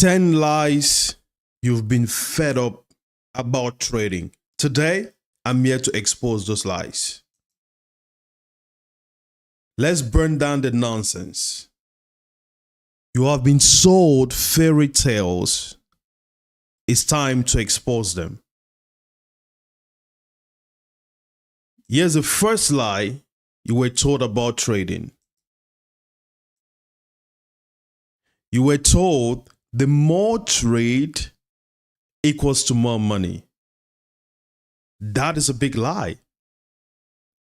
10 lies you've been fed up about trading. Today, I'm here to expose those lies. Let's burn down the nonsense. You have been sold fairy tales. It's time to expose them. Here's the first lie you were told about trading. You were told the more trade equals to more money. That is a big lie.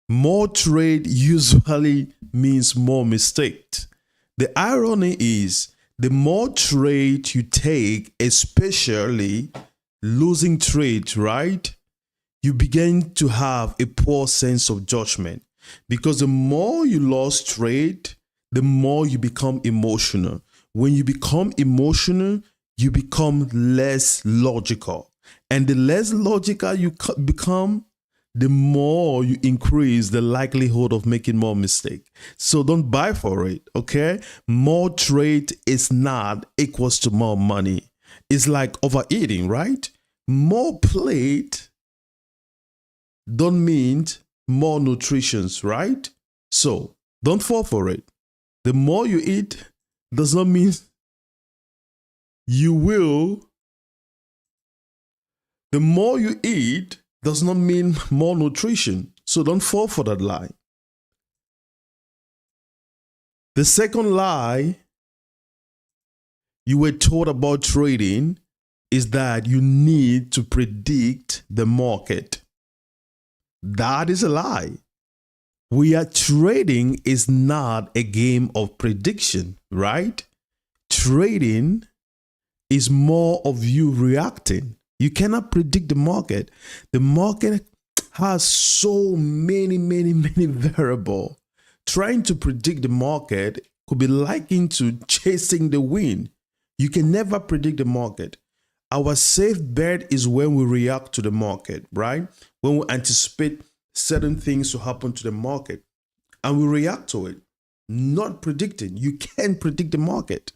More trade usually means more mistakes. The irony is, the more trade you take, especially losing trade, right? You begin to have a poor sense of judgment, because the more you lost trade, the more you become emotional. When you become emotional, you become less logical. And the less logical you become, the more you increase the likelihood of making more mistakes. So don't buy for it, okay? More trade is not equals to more money. It's like overeating, right? More plate don't mean more nutrition, right? So don't fall for it. The more you eat does not mean you will. The more you eat does not mean more nutrition. So don't fall for that lie. The second lie you were told about trading is that you need to predict the market. That is a lie. Trading is not a game of prediction, right? Trading is more of you reacting. You cannot predict the market. The market has so many variables. Trying to predict the market could be likened to chasing the wind. You can never predict the market. Our safe bet is when we react to the market, right? When we anticipate certain things to happen to the market and we react to it, not predicting. You can't predict the market,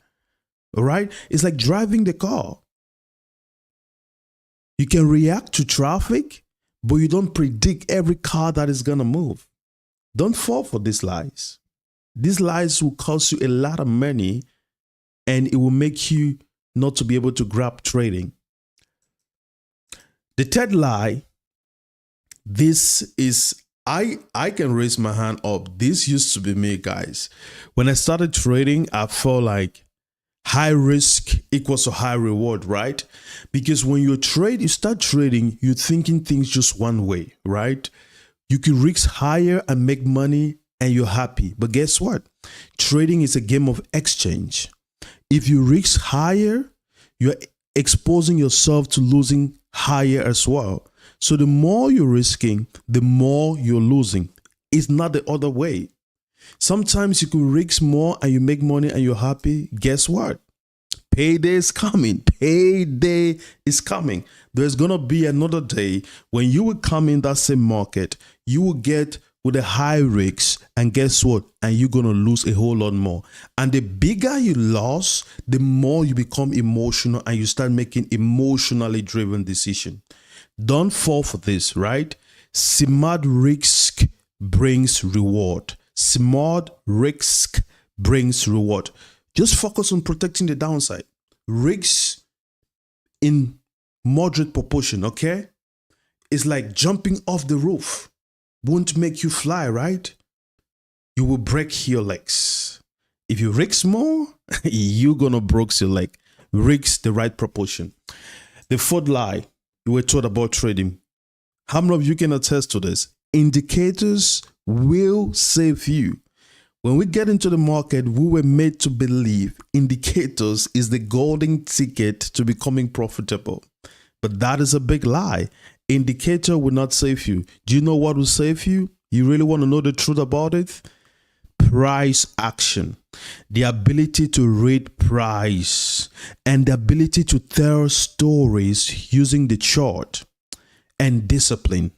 all right? It's like driving the car. You can react to traffic, but you don't predict every car that is going to move. Don't fall for these lies. These lies will cost you a lot of money, and it will make you not to be able to grab trading. The third lie, this is, I can raise my hand up. This used to be me, guys. When I started trading, I felt like high risk equals to high reward, right? Because when you start trading, you're thinking things just one way, right? You can risk higher and make money and you're happy. But guess what? Trading is a game of exchange. If you risk higher, you're exposing yourself to losing higher as well. So the more you're risking, the more you're losing. It's not the other way. Sometimes you can risk more and you make money and you're happy. Guess what? Payday is coming. Payday is coming. There's going to be another day when you will come in that same market. You will get with a high risk, and guess what? And you're going to lose a whole lot more. And the bigger you lose, the more you become emotional and you start making emotionally driven decisions. Don't fall for this, right? Smart risk brings reward. Smart risk brings reward. Just focus on protecting the downside. Risk in moderate proportion, okay? It's like jumping off the roof. Won't make you fly, right? You will break your legs. If you risk more, you're gonna break your leg. Risk the right proportion. The fourth lie you were taught about trading. How many of you can attest to this? Indicators will save you. When we get into the market, we were made to believe indicators is the golden ticket to becoming profitable. But that is a big lie. Indicator will not save you. Do you know what will save you? You really want to know the truth about it? Price action. The ability to read price and the ability to tell stories using the chart and discipline.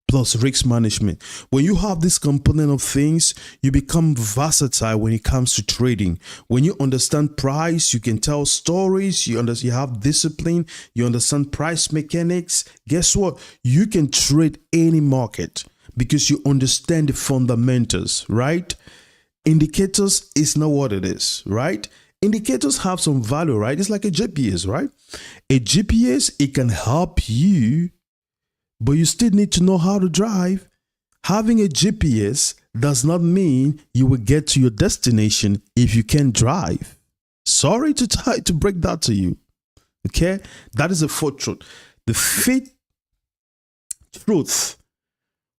plus risk management. When you have this component of things, you become versatile when it comes to trading. When you understand price, you can tell stories, you have discipline, you understand price mechanics. Guess what? You can trade any market because you understand the fundamentals, right? Indicators is not what it is, right? Indicators have some value, right? It's like a GPS, right? A GPS, it can help you, but you still need to know how to drive. Having a GPS does not mean you will get to your destination if you can't drive. Sorry to break that to you. Okay? That is the fourth truth. The fifth truth: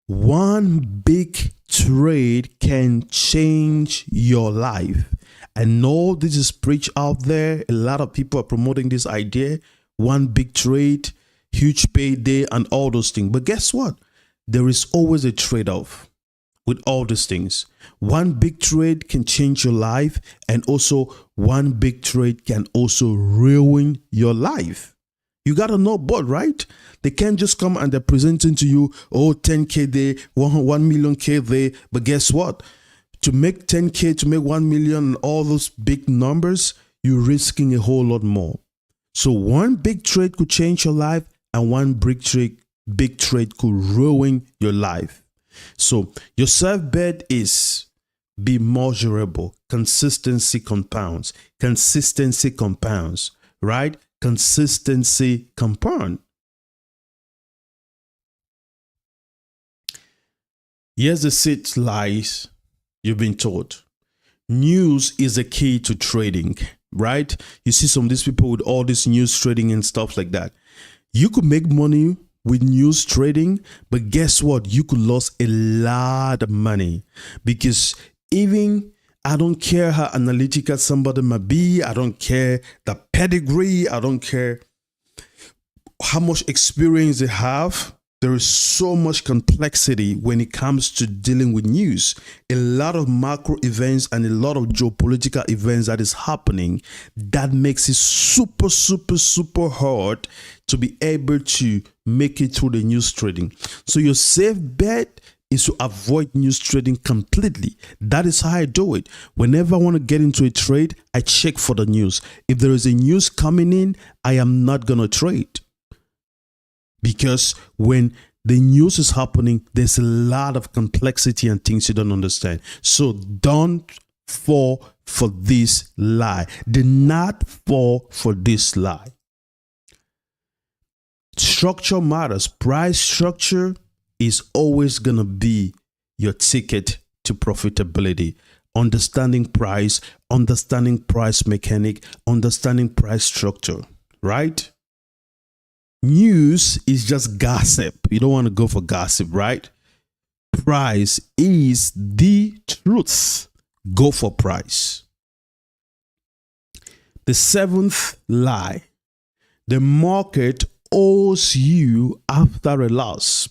one big trade can change your life. I know this is preached out there. A lot of people are promoting this idea. One big trade, huge payday, and all those things. But guess what? There is always a trade-off with all these things. One big trade can change your life, and also one big trade can also ruin your life. You got to know both, right? They can't just come and they're presenting to you, oh, 10K day, 1 million K day. But guess what? To make 10K, to make 1 million, all those big numbers, you're risking a whole lot more. So one big trade could change your life, and one big trade could ruin your life. So your safe bet is be measurable. Consistency compounds. Consistency compounds, right? Consistency compound. Here's the 6 lies you've been taught. News is a key to trading, right? You see some of these people with all this news trading and stuff like that. You could make money with news trading, but guess what? You could lose a lot of money because even I don't care how analytical somebody might be. I don't care the pedigree. I don't care how much experience they have. There is so much complexity when it comes to dealing with news. A lot of macro events and a lot of geopolitical events that is happening that makes it super, super, super hard to be able to make it through the news trading. So your safe bet is to avoid news trading completely. That is how I do it. Whenever I want to get into a trade, I check for the news. If there is a news coming in, I am not going to trade. Because when the news is happening, there's a lot of complexity and things you don't understand. So don't fall for this lie. Do not fall for this lie. Structure matters. Price structure is always going to be your ticket to profitability. Understanding price mechanic, understanding price structure, right? News is just gossip. You don't want to go for gossip, right? Price is the truth. Go for price. The 7th lie: the market owes you after a loss.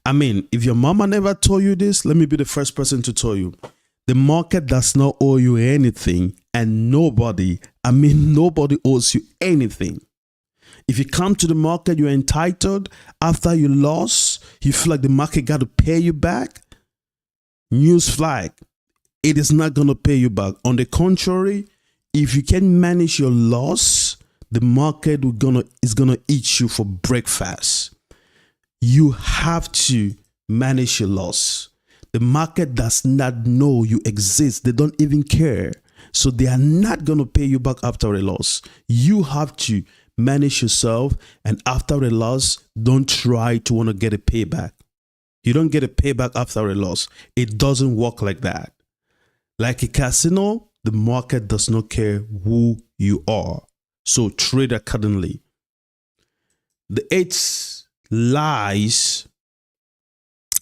I mean, if your mama never told you this, let me be the first person to tell you. The market does not owe you anything, and nobody owes you anything. If you come to the market, you're entitled. After you lost, you feel like the market got to pay you back. News flag: it is not going to pay you back. On the contrary, if you can manage your loss, the market is gonna eat you for breakfast. You have to manage your loss. The market does not know you exist. They don't even care. So they are not going to pay you back after a loss. You have to manage yourself, and after a loss, don't try to want to get a payback. You don't get a payback after a loss. It doesn't work like that. Like a casino, the market does not care who you are. So trade accordingly. The 8th lies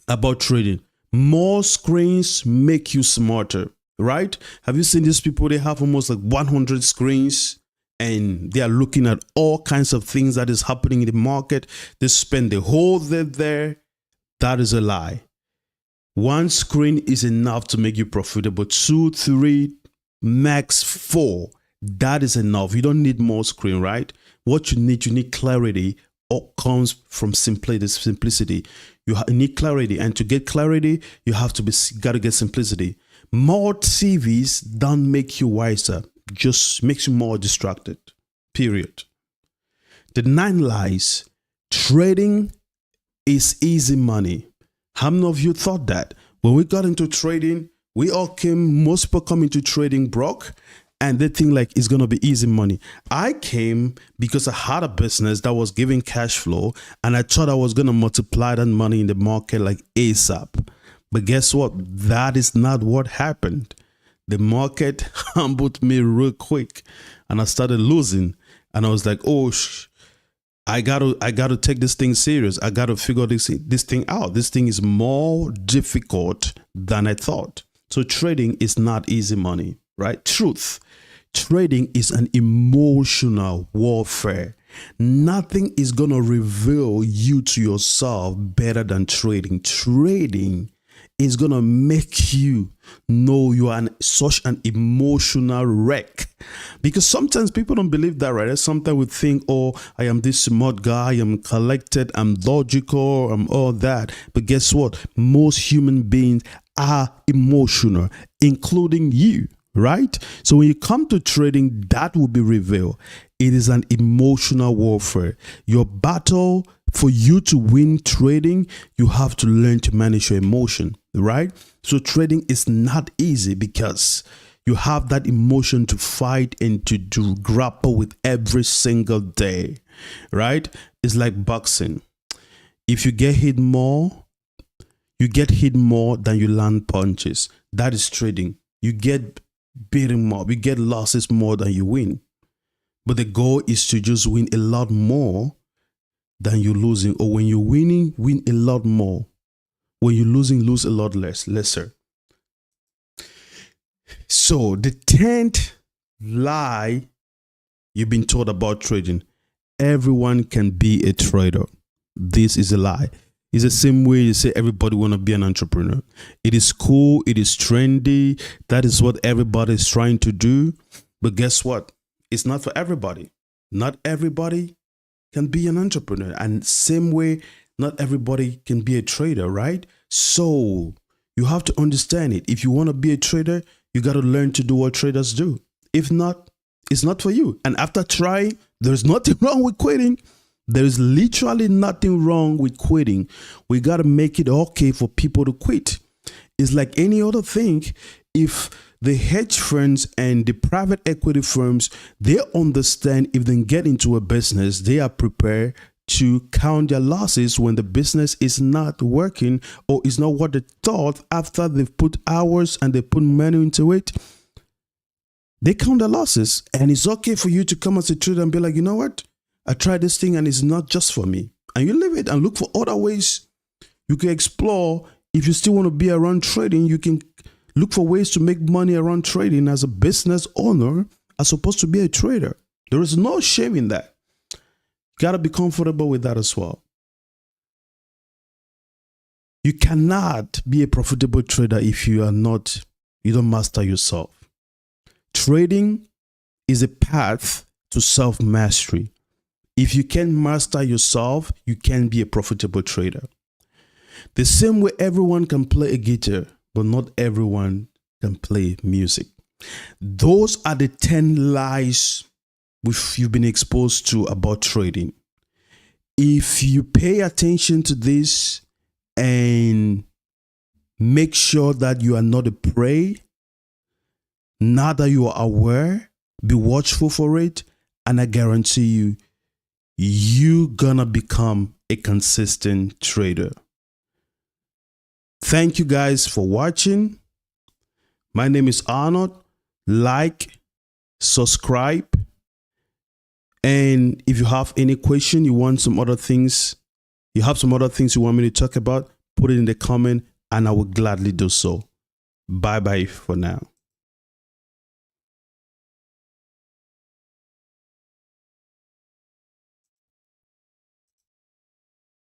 about trading: more screens make you smarter, right? Have you seen these people? They have almost like 100 screens and they are looking at all kinds of things that is happening in the market. They spend the whole day there. That is a lie. One screen is enough to make you profitable. 2, 3, max 4. That is enough. You don't need more screen, right? What you need clarity all comes from simplicity. You need clarity, and to get clarity, you have to got to get simplicity. More TVs don't make you wiser, just makes you more distracted. Period. The 9 lies. Trading is easy money. How many of you thought that? When we got into trading, most people come into trading broke, and they think like it's going to be easy money. I came because I had a business that was giving cash flow, and I thought I was going to multiply that money in the market like ASAP. But guess what? That is not what happened. The market humbled me real quick, and I started losing. And I was like, oh, I got to take this thing serious. I got to figure this thing out. This thing is more difficult than I thought. So trading is not easy money, right? Truth. Trading is an emotional warfare. Nothing is going to reveal you to yourself better than trading. Trading is going to make you know you are such an emotional wreck. Because sometimes people don't believe that, right? Sometimes we think, oh, I am this smart guy, I'm collected, I'm logical, I'm all that. But guess what? Most human beings are emotional, including you, right? So when you come to trading, that will be revealed. It is an emotional warfare. Your battle, for you to win trading, you have to learn to manage your emotion, right? So trading is not easy because you have that emotion to fight and to grapple with every single day, right? It's like boxing. If you get hit more, you get hit more than you land punches. That is trading. You get beaten more, you get losses more than you win. But the goal is to just win a lot more than you're losing. Or when you're winning, win a lot more. When you're losing, lose a lot lesser. So the 10th lie you've been told about trading: everyone can be a trader. This is a lie. It's the same way you say everybody want to be an entrepreneur. It is cool. It is trendy. That is what everybody is trying to do. But guess what? It's not for everybody. Not everybody can be an entrepreneur. And same way, not everybody can be a trader, right? So you have to understand it. If you want to be a trader, you got to learn to do what traders do. If not, it's not for you. And after trying, there's nothing wrong with quitting. There is literally nothing wrong with quitting. We got to make it okay for people to quit. It's like any other thing. If the hedge funds and the private equity firms, they understand if they get into a business, they are prepared to count their losses when the business is not working or is not what they thought after they've put hours and they put money into it. They count their losses, and it's okay for you to come as a trader and be like, you know what? I tried this thing and it's not just for me. And you leave it and look for other ways you can explore. If you still want to be around trading, you can look for ways to make money around trading as a business owner as opposed to be a trader. There is no shame in that. You got to be comfortable with that as well. You cannot be a profitable trader if you don't master yourself. Trading is a path to self-mastery. If you can master yourself, you can be a profitable trader. The same way everyone can play a guitar, but not everyone can play music. Those are the 10 lies you've been exposed to about trading. If you pay attention to this and make sure that you are not a prey, now that you are aware, be watchful for it, and I guarantee you, you're gonna become a consistent trader. Thank you guys for watching. My name is Arnold. Like, subscribe, and if you have any question, you have some other things you want me to talk about, put it in the comment and I will gladly do so. Bye bye for now.